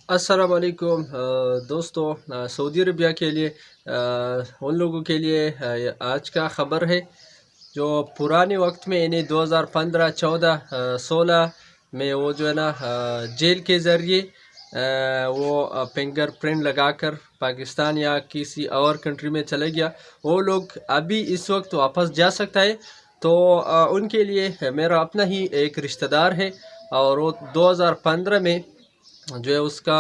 अस्सलाम वालेकुम दोस्तों। सऊदी अरबिया के लिए उन लोगों के लिए आज का ख़बर है जो पुराने वक्त में यानी 2015, 14, 16 में वो जो है ना जेल के ज़रिए वो फिंगर प्रिंट लगाकर पाकिस्तान या किसी और कंट्री में चले गया, वो लोग अभी इस वक्त वापस जा सकता है। तो उनके लिए मेरा अपना ही एक रिश्तेदार है और वो 2015 में जो है उसका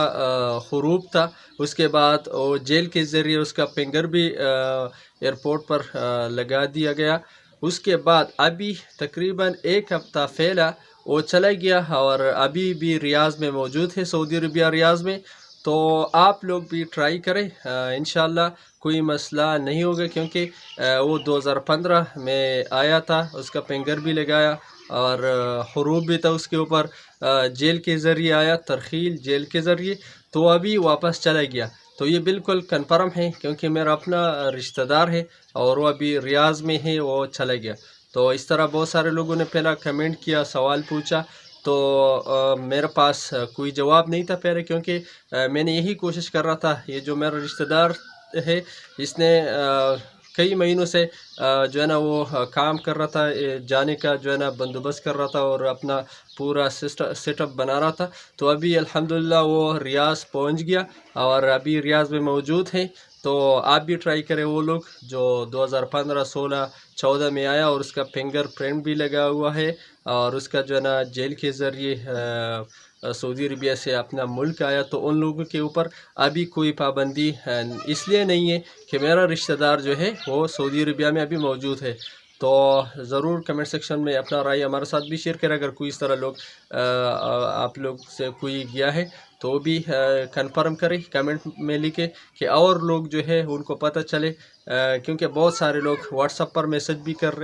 ख़ुरूब था। उसके बाद वो जेल के ज़रिए उसका फिंगर भी एयरपोर्ट पर लगा दिया गया। उसके बाद अभी तकरीबन एक हफ़्ता पहला वो चला गया और अभी भी रियाज़ में मौजूद है, सऊदी अरबिया रियाज़ में। तो आप लोग भी ट्राई करें, इंशाल्लाह कोई मसला नहीं होगा, क्योंकि वो 2015 में आया था, उसका फिंगर भी लगाया और ख़ुरूब भी था उसके ऊपर। जेल के ज़रिए आया, तरख़ील जेल के ज़रिए, तो अभी वापस चला गया। तो ये बिल्कुल कन्फर्म है क्योंकि मेरा अपना रिश्तेदार है और वो अभी रियाज़ में है, वो चला गया। तो इस तरह बहुत सारे लोगों ने पहला कमेंट किया, सवाल पूछा, तो मेरे पास कोई जवाब नहीं था पहले, क्योंकि मैंने यही कोशिश कर रहा था। ये जो मेरा रिश्तेदार है, इसने कई महीनों से जो है ना वो काम कर रहा था, जाने का जो है ना बंदोबस्त कर रहा था और अपना पूरा सेटअप बना रहा था। तो अभी अल्हम्दुलिल्लाह वो रियाज़ पहुंच गया और अभी रियाज़ में मौजूद है। तो आप भी ट्राई करें, वो लोग जो 2015, 16, 14 में आया और उसका फिंगर प्रिंट भी लगा हुआ है और उसका जो है ना जेल के ज़रिए सऊदी अरबिया से अपना मुल्क आया, तो उन लोगों के ऊपर अभी कोई पाबंदी इसलिए नहीं है कि मेरा रिश्तेदार जो है वो सऊदी अरबिया में अभी मौजूद है। तो ज़रूर कमेंट सेक्शन में अपना राय हमारे साथ भी शेयर करें। अगर कोई इस तरह लोग आप लोग से कोई गया है तो भी कंफर्म करें कमेंट में लिखे कि और लोग जो है उनको पता चले, क्योंकि बहुत सारे लोग व्हाट्सएप पर मैसेज भी कर रहे